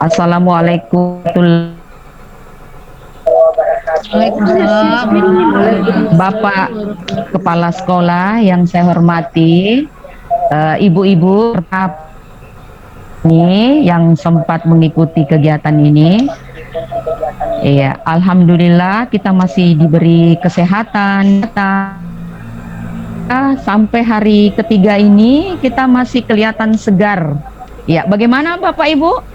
Assalamualaikum warahmatullahi Waalaikumsalam warahmatullahi wabarakatuh. Bapak wabarakatuh. Kepala Sekolah yang saya hormati, ibu-ibu ini yang sempat mengikuti kegiatan ini. Iya, alhamdulillah kita masih diberi kesehatan. Sampai hari ketiga ini kita masih kelihatan segar. Ya, bagaimana Bapak Ibu?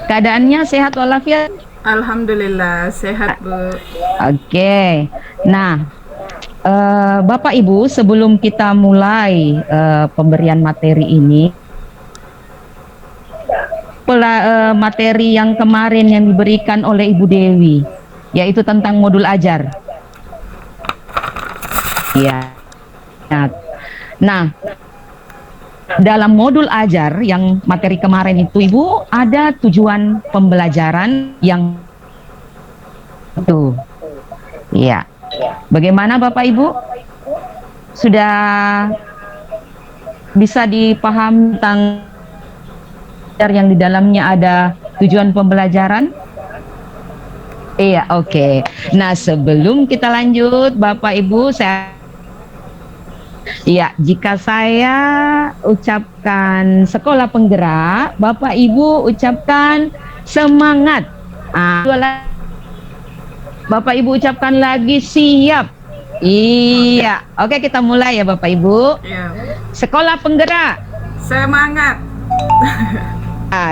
Keadaannya sehat walafiat? Alhamdulillah sehat Bu. Oke. Nah, Bapak Ibu, sebelum kita mulai pemberian materi ini, materi yang kemarin yang diberikan oleh Ibu Dewi, yaitu tentang modul ajar. Ya. Nah, dalam modul ajar yang materi kemarin itu Ibu ada tujuan pembelajaran yang itu. Iya. Bagaimana Bapak Ibu? Sudah bisa dipahami tentang yang di dalamnya ada tujuan pembelajaran? Iya, oke. Nah, sebelum kita lanjut Bapak Ibu, jika saya ucapkan sekolah penggerak, Bapak Ibu ucapkan semangat. Bapak Ibu ucapkan lagi siap. Iya, oke kita mulai ya Bapak Ibu. Ya. Sekolah penggerak. Semangat.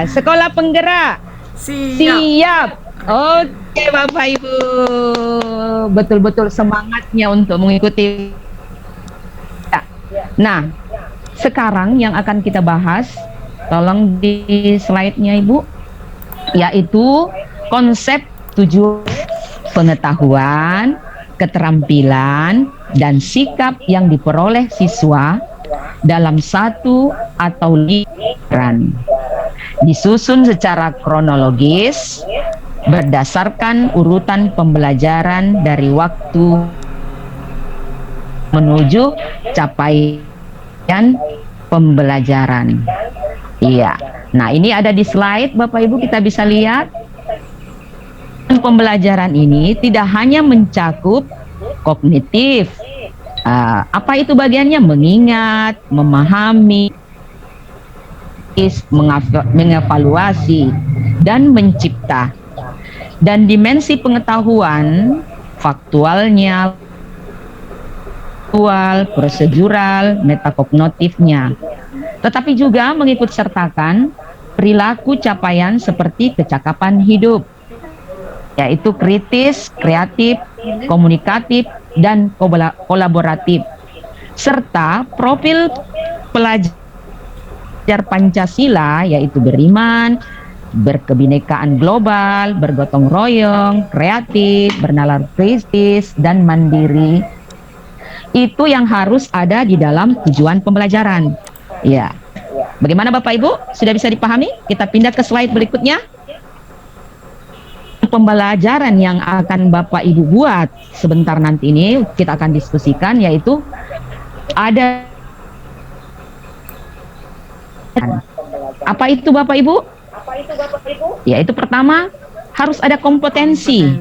Sekolah penggerak. Siap. Oke Bapak Ibu, betul-betul semangatnya untuk mengikuti. Nah, sekarang yang akan kita bahas, tolong di slide-nya Ibu, yaitu konsep tujuan pengetahuan, keterampilan, dan sikap yang diperoleh siswa dalam satu atau pelajaran. Disusun secara kronologis berdasarkan urutan pembelajaran dari waktu menuju capaian pembelajaran. Iya. Nah, ini ada di slide Bapak Ibu, kita bisa lihat. Pembelajaran ini tidak hanya mencakup kognitif. Apa itu bagiannya? Mengingat, memahami, mengevaluasi, dan mencipta. Dan dimensi pengetahuan, faktualnya, prosedural, metakognitifnya. Tetapi juga mengikut sertakan perilaku capaian seperti kecakapan hidup, yaitu kritis, kreatif, komunikatif, dan kolaboratif, serta profil pelajar Pancasila, yaitu beriman, berkebinekaan global, bergotong royong, kreatif, bernalar kritis, dan mandiri. Itu yang harus ada di dalam tujuan pembelajaran. Ya. Bagaimana Bapak Ibu? Sudah bisa dipahami? Kita pindah ke slide berikutnya. Pembelajaran yang akan Bapak Ibu buat sebentar nanti ini kita akan diskusikan, yaitu ada apa itu Bapak Ibu? Yaitu pertama harus ada kompetensi.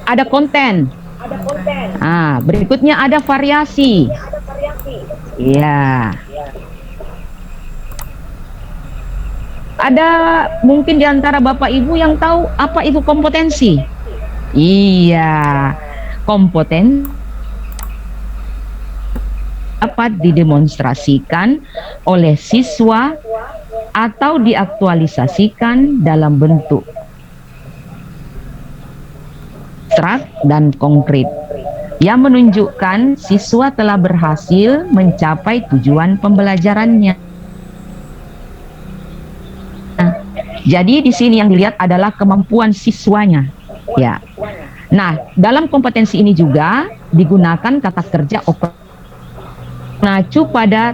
Ada konten. Berikutnya ada variasi. Iya. Ada mungkin di antara Bapak Ibu yang tahu apa itu kompetensi? Iya. Kompeten dapat didemonstrasikan oleh siswa atau diaktualisasikan dalam bentuk abstrak dan konkret yang menunjukkan siswa telah berhasil mencapai tujuan pembelajarannya. Jadi di sini yang dilihat adalah kemampuan siswanya. Ya. Nah, dalam kompetensi ini juga digunakan kata kerja mengacu pada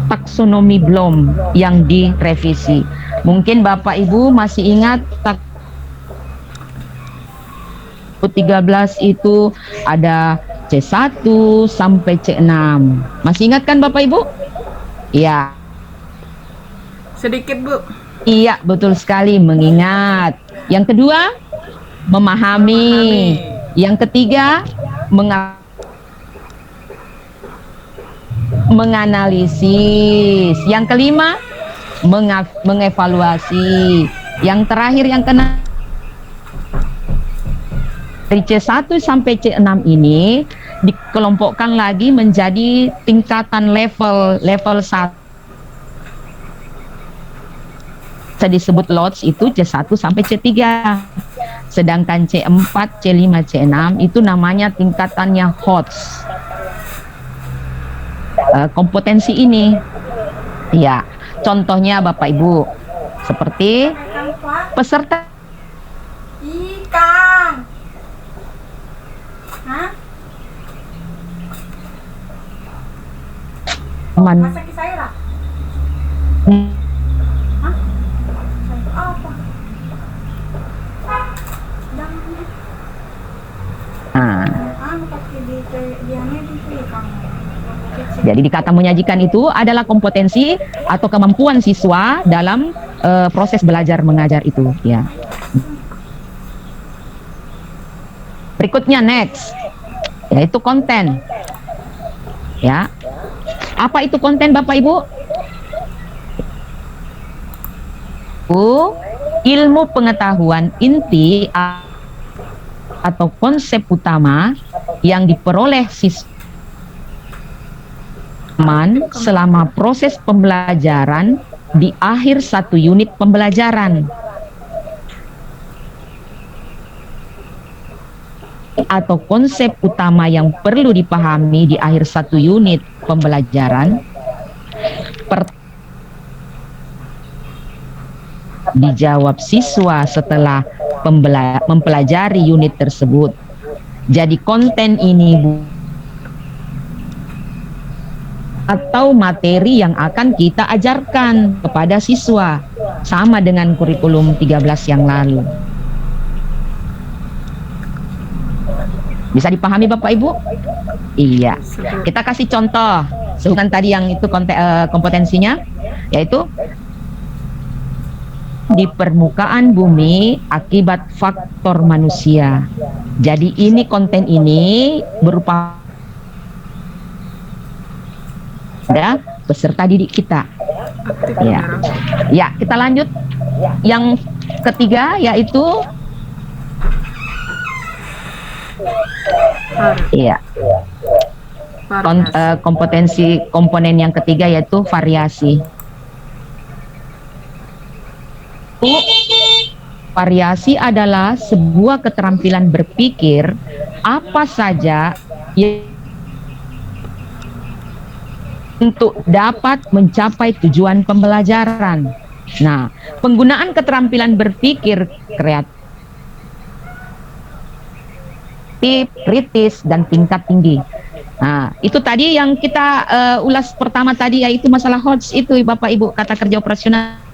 taksonomi Bloom yang direvisi. Mungkin Bapak Ibu masih ingat 13 itu ada C1 sampai C6. Masih ingat kan Bapak Ibu? Ya. Sedikit, Bu. Iya, betul sekali, mengingat. Yang kedua, memahami. Yang ketiga, menganalisis. Yang kelima, mengevaluasi. Yang terakhir, yang keenam, dari C1 sampai C6 ini dikelompokkan lagi menjadi tingkatan level 1. Bisa disebut lots itu C1 sampai C3. Sedangkan C4, C5, C6 itu namanya tingkatannya HOTS. Kompetensi ini, ya, contohnya Bapak Ibu, seperti peserta Ikan. Hah? Masak sayur ah? Hah? Sayur apa? Nah, Pakai di ikan. jadi di kata menyajikan itu adalah kompetensi atau kemampuan siswa dalam proses belajar mengajar itu, ya. Berikutnya next, yaitu konten. Ya. Apa itu konten Bapak Ibu? Ilmu pengetahuan inti atau konsep utama yang diperoleh siswa selama proses pembelajaran di akhir satu unit pembelajaran, atau konsep utama yang perlu dipahami di akhir satu unit pembelajaran. Dijawab siswa setelah mempelajari unit tersebut. Jadi konten ini atau materi yang akan kita ajarkan kepada siswa, sama dengan kurikulum 13 yang lalu. Bisa dipahami Bapak Ibu? Iya. Kita kasih contoh. Sehubungan tadi yang itu kompetensinya, yaitu di permukaan bumi akibat faktor manusia. Jadi ini konten ini berupa ada peserta didik kita. Ya. Ya, kita lanjut. Yang ketiga yaitu iya. Kompetensi komponen yang ketiga yaitu variasi. Variasi adalah sebuah keterampilan berpikir apa saja yang untuk dapat mencapai tujuan pembelajaran. Nah, penggunaan keterampilan berpikir kreatif, kritis, dan tingkat tinggi. Nah, itu tadi yang kita ulas pertama tadi, yaitu masalah HOTS itu Bapak Ibu, kata kerja operasional.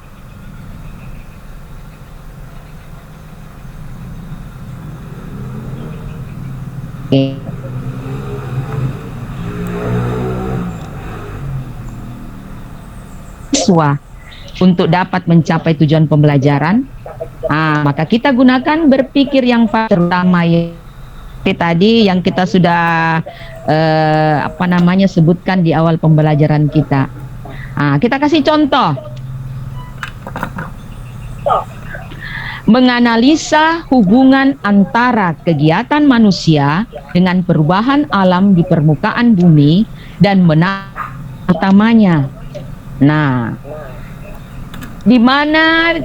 Oke. Siswa untuk dapat mencapai tujuan pembelajaran, maka kita gunakan berpikir yang terutama tadi yang kita sudah sebutkan di awal pembelajaran kita. Kita kasih contoh. Menganalisa hubungan antara kegiatan manusia dengan perubahan alam di permukaan bumi dan utamanya. Nah, di mana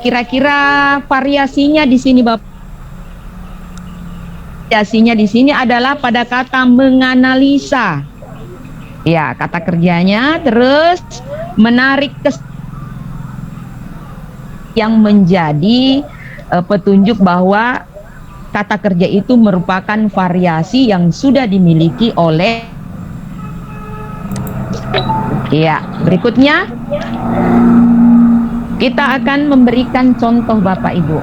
kira-kira variasinya di sini, Bapak? Variasinya di sini adalah pada kata menganalisa. Ya, kata kerjanya terus menarik yang menjadi petunjuk bahwa kata kerja itu merupakan variasi yang sudah dimiliki oleh. Ya, berikutnya kita akan memberikan contoh Bapak Ibu.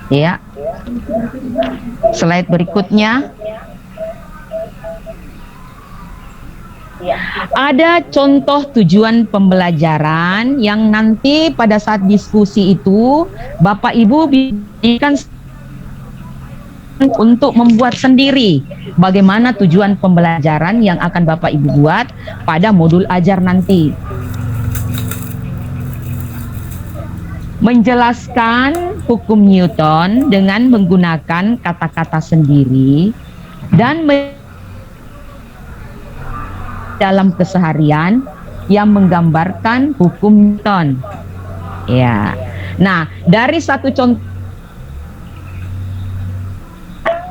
Ya. Slide berikutnya. Ada contoh tujuan pembelajaran yang nanti pada saat diskusi itu Bapak Ibu berikan untuk membuat sendiri bagaimana tujuan pembelajaran yang akan Bapak Ibu buat pada modul ajar nanti. Menjelaskan hukum Newton dengan menggunakan kata-kata sendiri dan dalam keseharian yang menggambarkan hukum Newton. Ya. Nah, dari satu contoh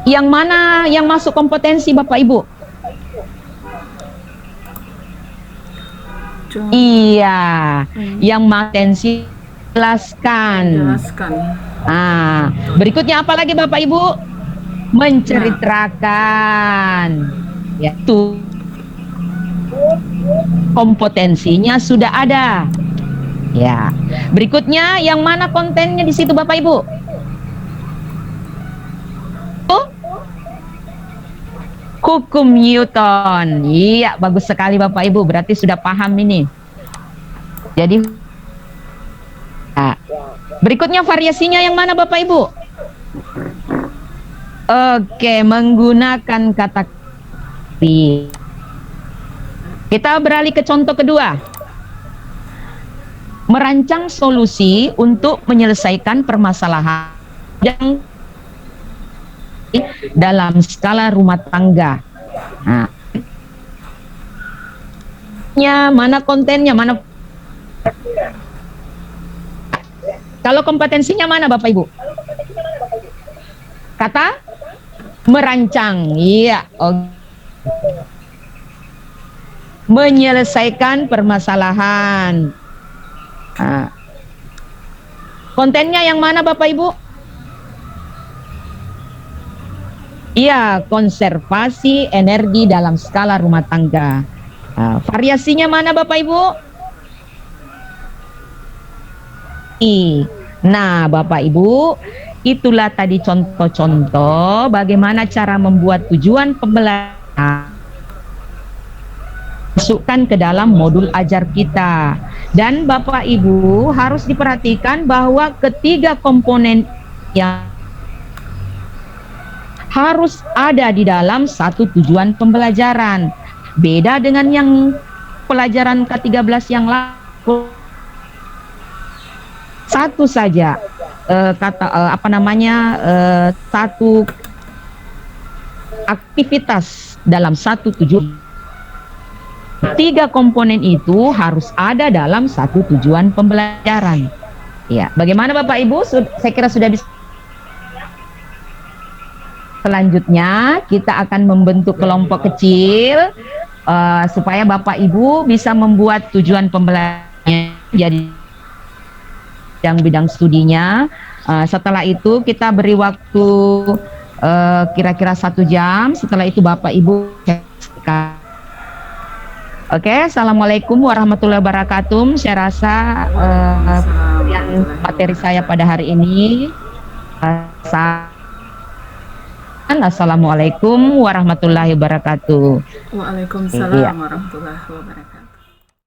yang mana yang masuk kompetensi Bapak Ibu? Iya, yang kompetensi jelaskan. Berikutnya apa lagi Bapak Ibu? Menceritakan. Ya, itu kompetensinya sudah ada. Ya. Berikutnya yang mana kontennya di situ Bapak Ibu? Hukum Newton. Iya, bagus sekali Bapak Ibu. Berarti sudah paham ini. Jadi berikutnya variasinya yang mana Bapak Ibu? Oke, menggunakan kata kita beralih ke contoh kedua. Merancang solusi untuk menyelesaikan permasalahan yang dalam skala rumah tangga. Nah, mana kontennya, mana kalau kompetensinya mana Bapak Ibu? Kata merancang. Iya, menyelesaikan permasalahan. Nah, kontennya yang mana Bapak Ibu? Iya, konservasi energi dalam skala rumah tangga. Nah, variasinya mana Bapak Ibu? Nah, Bapak Ibu, itulah tadi contoh-contoh bagaimana cara membuat tujuan pembelajaran masukkan ke dalam modul ajar kita. Dan Bapak Ibu harus diperhatikan bahwa ketiga komponen yang harus ada di dalam satu tujuan pembelajaran. Beda dengan yang pelajaran ke-13 yang lalu. Satu saja satu aktivitas dalam satu tujuan. Tiga komponen itu harus ada dalam satu tujuan pembelajaran. Ya, bagaimana Bapak Ibu? Saya kira sudah bisa. Selanjutnya kita akan membentuk kelompok kecil supaya Bapak Ibu bisa membuat tujuan pembelajarannya jadi bidang studinya. Setelah itu kita beri waktu kira-kira 1 jam. Setelah itu Bapak Ibu Oke, Assalamualaikum warahmatullahi wabarakatuh. Saya rasa materi saya pada hari ini Assalamualaikum warahmatullahi wabarakatuh. Waalaikumsalam warahmatullahi wabarakatuh.